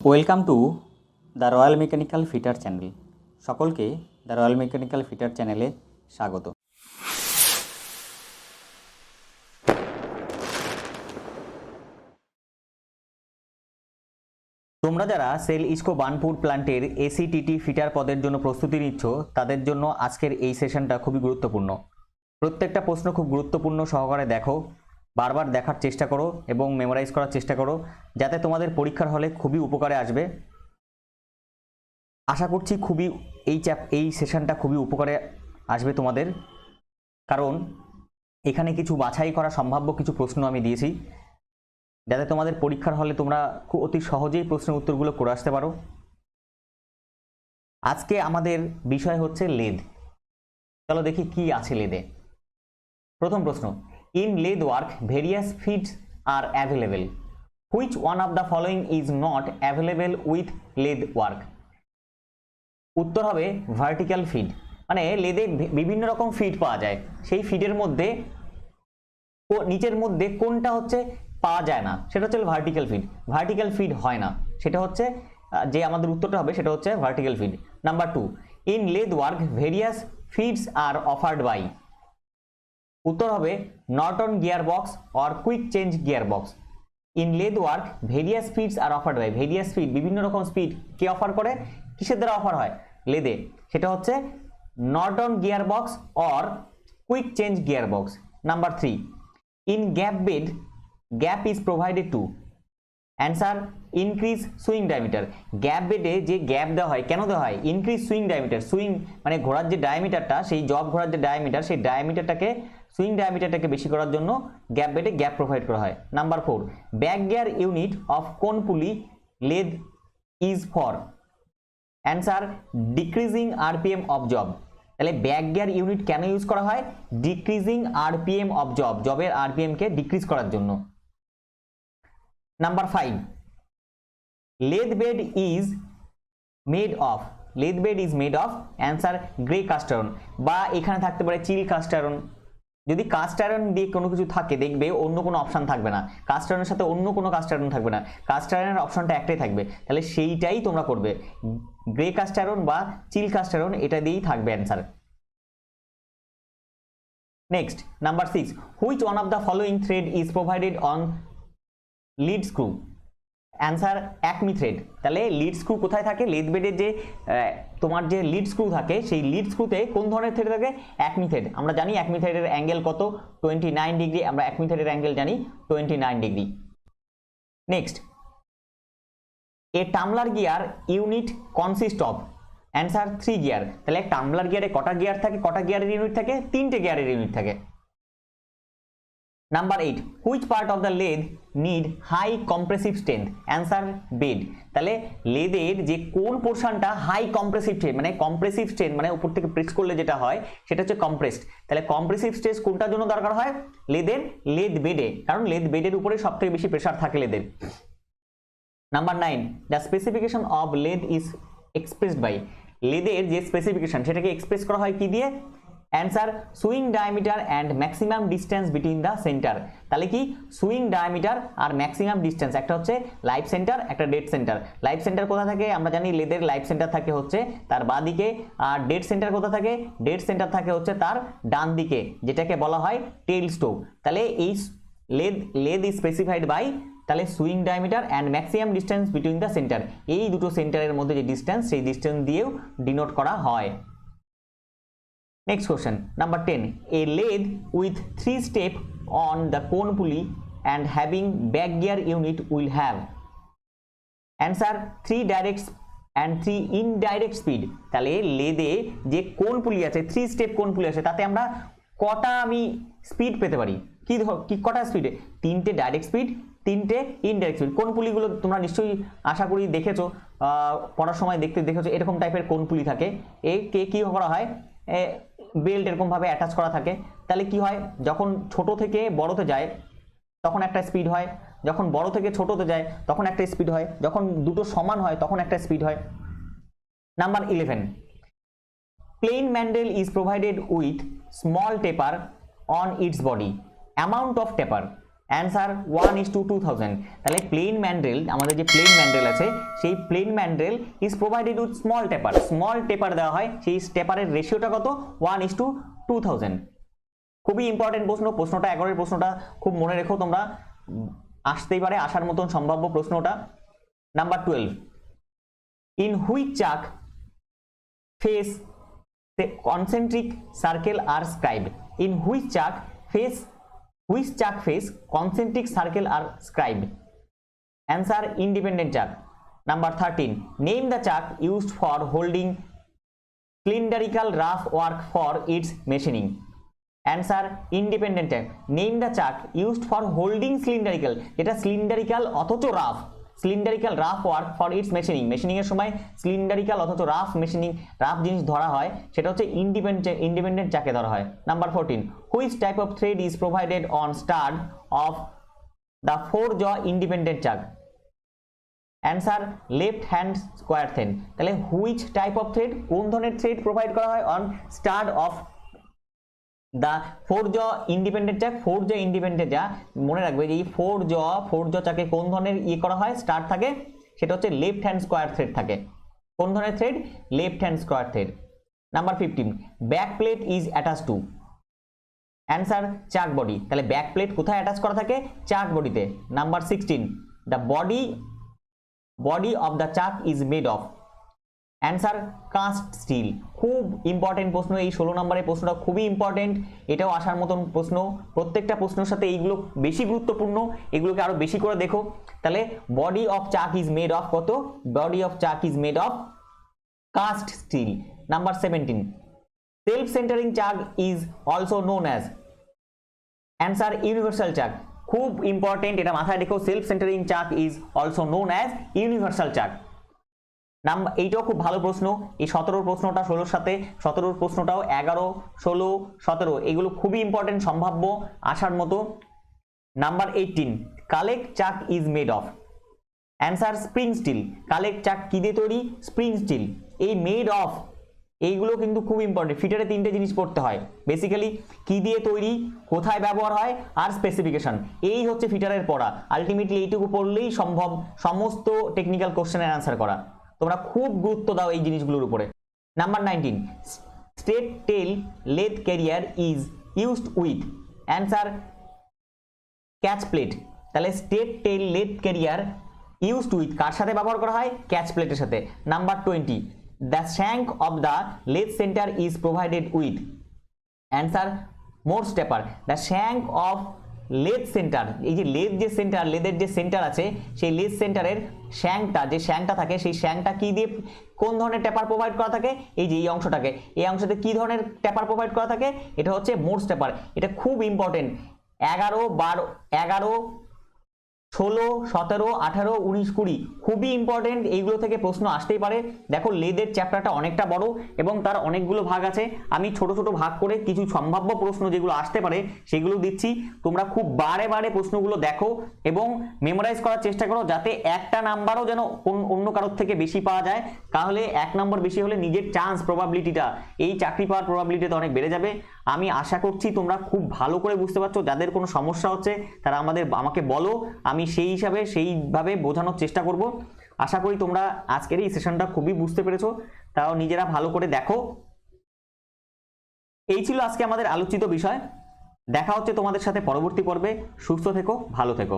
Welcome to the royal mechanical fitter channel. সকলকে the royal mechanical fitter চ্যানেলে স্বাগত। তোমরা যারা সেল ইস্কো বার্নপুর প্ল্যান্টের এসিটিটি ফিটার পদের জন্য প্রস্তুতি নিচ্ছ, তাদের জন্য আজকের এই সেশনটা খুবই গুরুত্বপূর্ণ। প্রত্যেকটা প্রশ্ন খুব গুরুত্বপূর্ণ সহকারে দেখো, বারবার দেখার চেষ্টা করো এবং মেমোরাইজ করার চেষ্টা করো, যাতে তোমাদের পরীক্ষার হলে খুবই উপকারে আসবে। আশা করছি এই সেশনটা খুবই উপকারে আসবে তোমাদের, কারণ এখানে কিছু বাছাই করা সম্ভাব্য কিছু প্রশ্ন আমি দিয়েছি, যাতে তোমাদের পরীক্ষার হলে তোমরা খুব অতি সহজেই প্রশ্নের উত্তরগুলো করে আসতে পারো। আজকে আমাদের বিষয় হচ্ছে লেদ। চলো দেখি কি আছে লেদে। প্রথম প্রশ্ন, in lathe work various feeds are available, which one of the following is not available with lathe work? উত্তর হবে ভার্টিক্যাল ফিড। মানে লেদে বিভিন্ন রকম ফিড পাওয়া যায়, সেই ফিডের মধ্যে নিচের মধ্যে কোনটা হচ্ছে পাওয়া যায় না, সেটা হচ্ছে ভার্টিক্যাল ফিড। ভার্টিক্যাল ফিড হয় না, সেটা হচ্ছে যে আমাদের উত্তরটা হবে সেটা হচ্ছে vertical feed. Number 2, in lathe work various feeds are offered by, উত্তর হবে Norton gear box or quick change gear box. In lathe work various feeds are offered by, various feed বিভিন্ন রকম স্পিড কে অফার করে, কিসের দ্বারা offer হয় লেদে, সেটা হচ্ছে Norton gear box or quick change gear box. Number 3, in gap bed gap is provided to, answer increase swing diameter। Gap বেডে যে গ্যাপ দেওয়া হয় কেন দেওয়া হয়? ইনক্রিজ সুইং ডায়ামিটার, সুইং মানে ঘোরার যে ডায়ামিটারটা, সেই জব ঘোরার যে ডায়ামিটার, সেই ডায়ামিটারটাকে সুইং ডায়ামিটারটাকে বেশি করার জন্য গ্যাপ বেডে গ্যাপ প্রোভাইড করা হয়। Number 4, back gear unit of কোন পুলি lathe is for, answer decreasing RPM of job. তাহলে ব্যাক গিয়ার ইউনিট কেন ইউজ করা হয়? ডিক্রিজিং আরপিএম অফ জব, জবের আরপিএম কে ডিক্রিজ করার জন্য। Number 5, lathe bed is made of, lathe bed is made of, answer grey cast iron, বা এখানে থাকতে পারে চিল কাস্ট আয়রন। যদি কাস্ট আয়রন দিয়ে কোনো কিছু থাকে, দেখবে অন্য কোনো অপশন থাকবে না, কাস্ট আয়রনের সাথে অন্য কোনো কাস্ট আয়রন থাকবে না, কাস্ট আয়রনের অপশনটা একটাই থাকবে, তাহলে সেইটাই তোমরা করবে, গ্রে কাস্ট আয়রন বা চিল কাস্ট আয়রন, এটা দিয়েই থাকবে answer. Next, number 6, which one of the following thread is provided on lead screw, answer Acme thread. তাহলে লিড স্ক্রু কোথায় থাকে? লেদ বেডের যে তোমার যে লিড স্ক্রু থাকে, সেই লিড স্ক্রুতে কোন ধরনের থ্রেড থাকে? Acme thread. আমরা জানি অ্যাকমি থ্রেডের অ্যাঙ্গেল কত, 29 ডিগ্রি। আমরা অ্যাকমি থ্রেডের অ্যাঙ্গেল জানি 29 degree. Next, a tumbler gear unit consist of, answer 3 gear. তাহলে টামলার গিয়ারে কটা গিয়ার থাকে, কটা গিয়ারের ইউনিট থাকে? 3টে গিয়ারের ইউনিট থাকে। Number 8, which part of the lathe need high compressive strength, answer bed. তাহলে লেদের যে কোন পোর্শনটা হাই কম্প্রেসিভ স্ট্রেংথ, মানে কম্প্রেসিভ স্ট্রেংথ মানে উপর থেকে প্রেস করলে যেটা হয় সেটা হচ্ছে কম্প্রেসড। তাহলে কম্প্রেসিভ স্ট্রেস কোনটার জন্য দরকার হয়? লেদ বেডে, কারণ লেদ বেডের উপরে সবথেকে বেশি প্রেসার থাকে লেদের। Number 9, the specification of lathe is expressed by, লেদের যে স্পেসিফিকেশন সেটাকে এক্সপ্রেস করা হয় কি দিয়ে? Answer swing diameter and maximum distance between the centre. তাহলে কি সুইং ডায়ামিটার আর ম্যাক্সিমাম ডিস্টেন্স, একটা হচ্ছে লাইফ সেন্টার, একটা ডেড সেন্টার। লাইফ সেন্টার কোথা থাকে? আমরা জানি লেদের লাইফ সেন্টার থাকে হচ্ছে তার বাঁ দিকে, আর ডেড সেন্টার কোথা থাকে? ডেড সেন্টার থাকে হচ্ছে তার ডান দিকে, যেটাকে বলা হয় টেইল স্টোভ। তাহলে এই লেদ ইজ স্পেসিফাইড বাই, তাহলে swing diameter and maximum distance between the centre, এই দুটো সেন্টারের মধ্যে যে ডিস্টেন্স, সেই ডিস্টেন্স দিয়েও ডিনোট করা হয়। Next question, number 10, a lathe with 3 step on the cone pulley and having back gear unit will have, answer 3 direct and 3 indirect speed। তাহলে লেদে যে কোন পুলি আছে, 3 স্টেপ কোন পুলি আছে, তাতে আমরা কটা স্পিড পেতে পারি? কি কটা স্পিডে? 3টে ডাইরেক্ট স্পিড, 3টে ইনডাইরেক্ট স্পিড। কোন পুলিগুলো তোমরা নিশ্চয়ই আশা করি দেখেছো, পড়ার সময় দেখেছো, এরকম টাইপের কোন পুলি থাকে। কি করা হয়? বেল্ট এরকম ভাবে অ্যাটাচ করা থাকে। তাহলে কি হয়, যখন ছোট থেকে বড়তে যায় তখন একটা স্পিড হয়, যখন বড় থেকে ছোটতে যায় তখন একটা স্পিড হয়, যখন দুটো সমান হয় তখন একটা স্পিড হয়। Number 11, plain mandrel is provided with small taper on its body, amount of taper. Answer 1:2000। তাহলে প্লেন ম্যান্ডেল, আমাদের যে প্লেন ম্যান্ডেল আছে সেই plain mandrel is provided with small taper দেওয়া হয়, সেই টেপারের রেশিওটা কত 1:2000। খুবই ইম্পর্টেন্ট প্রশ্নটা 11 প্রশ্নটা খুব মনে রেখো তোমরা, আসতেই পারে, আসার মতন সম্ভাব্য প্রশ্নটা। নাম্বার 12, ইন হুইচ চাক face concentric circle are scribed? In which চাক face concentric circle are scribed? Answer independent চাক। Number 13, name the চাক used for holding cylindrical rough work for its machining. Answer independent চাক। Name the চাক used for holding cylindrical, যেটা cylindrical অথচ rough, cylindrical rough work for its machining এর সময় সিলিন্ডারিক্যাল অথচ rough জিনিস ধরা হয়, সেটা হচ্ছে ইন্ডিপেন্ডেন্ট চাকে ধরা হয়। Number 14, which type of thread is provided on start of the 4 জ ইন্ডিপেন্ডেন্ট চাক? Answer left hand square thread. তাহলে হুইচ টাইপ অফ থ্রেড, কোন ধরনের থ্রেড প্রোভাইড করা হয় অন স্টার্ট অফ দ্য 4 জ ইন্ডিপেন্ডেন্ট চাক? 4 জ ইন্ডিপেন্ডেন্ট যা মনে রাখবে যে এই 4 জ চাকে কোন ধরনের করা হয়, স্টার্ট থাকে, সেটা হচ্ছে লেফট হ্যান্ড স্কোয়ার থ্রেড থাকে। কোন ধরনের thread? Left hand square thread. Number 15, back plate is attach to? Answer chuck body. তাহলে ব্যাক প্লেট কোথায় অ্যাটাচ করা থাকে? চাক বডিতে। নাম্বার 16, the body of the chuck is made of? Answer cast steel. খুব ইম্পর্টেন্ট প্রশ্ন, এই 16 নম্বরের প্রশ্নটা খুবই ইম্পর্টেন্ট, এটাও আসার মতন প্রশ্ন। প্রত্যেকটা প্রশ্নের সাথে এইগুলো বেশি গুরুত্বপূর্ণ, এগুলোকে আরো বেশি করে দেখো। তাহলে body of chuck is made of কত? Body of chuck is made of cast steel. Number 17, self centering chuck is also known as? Answer universal chuck. খুব ইম্পর্টেন্ট, এটা মাথায় রেখো, self centering chuck is also known as universal chuck. এইটাও খুব ভালো প্রশ্ন, এই 17 প্রশ্নটা 16 সাথে 17 প্রশ্নটাও 11, 16, 17 এগুলো খুবই ইম্পর্টেন্ট, সম্ভাব্য আসার মতো। Number 18, collet chuck is made of? Answer spring steel. Collet chuck কি দিয়ে তৈরি? Spring steel. এই মেড অফ এইগুলো কিন্তু খুব ইম্পর্টেন্ট, ফিটারে 3টে জিনিস পড়তে হয় বেসিক্যালি, কি দিয়ে তৈরি, কোথায় ব্যবহার হয়, আর স্পেসিফিকেশন। এই হচ্ছে ফিটারের পড়া। আলটিমেটলি এইটুকু পড়লেই সম্ভব সমস্ত টেকনিক্যাল কোশ্চেনের অ্যান্সার করা। তোমরা খুব গুরুত্ব দাও এই জিনিসগুলোর উপরে। Number 19, straight tail lathe carrier is used with? Answer catch plate. তাহলে straight tail lathe carrier used with কার সাথে ব্যবহার করা হয়? ক্যাচ প্লেটের সাথে। Number 20, the shank of the lathe centre is provided with? Answer Morse taper. The shank of lathe centre, এই যে লেথ যে সেন্টার, লেথের যে সেন্টার আছে, সেই লেথ সেন্টারের শ্যাঙ্কটা, যে শ্যাঙ্কটা থাকে, সেই শ্যাঙ্কটা কি দিয়ে, কোন ধরনের টেপার প্রোভাইড করা থাকে? এই যে এই অংশটাকে, এই অংশতে কি ধরনের টেপার প্রোভাইড করা থাকে? এটা হচ্ছে মোর স্টেপার। এটা খুব ইম্পর্টেন্ট। 11, 16, 17, 18, 19, 20 খুবই ইম্পর্টেন্ট, এইগুলো থেকে প্রশ্ন আসতেই পারে। দেখো লেদের চ্যাপ্টারটা অনেকটা বড় এবং তার অনেকগুলো ভাগ আছে, আমি ছোট ছোট ভাগ করে কিছু সম্ভাব্য প্রশ্ন যেগুলো আসতে পারে সেগুলো দিচ্ছি। তোমরা খুব বারে বারে প্রশ্নগুলো দেখো এবং মেমোরাইজ করার চেষ্টা করো, যাতে একটা নাম্বারও যেন অন্য কারোর থেকে বেশি পাওয়া যায়। তাহলে 1 নম্বর বেশি হলে নিজের চান্স, প্রবাবিলিটিটা, এই চাকরি পাওয়ার প্রবাবিলিটিটা অনেক বেড়ে যাবে। আমি আশা করছি তোমরা খুব ভালো করে বুঝতে পারছো। যাদের কোনো সমস্যা হচ্ছে তারা আমাকে বলো, আমি সেই হিসাবে সেইভাবে বোঝানোর চেষ্টা করব। আশা করি তোমরা আজকের এই সেশনটা খুবই বুঝতে পেরেছো, তাও নিজেরা ভালো করে দেখো। এই ছিল আজকে আমাদের আলোচিত বিষয়। দেখা হচ্ছে তোমাদের সাথে পরবর্তী পর্বে। সুস্থ থেকো, ভালো থেকো।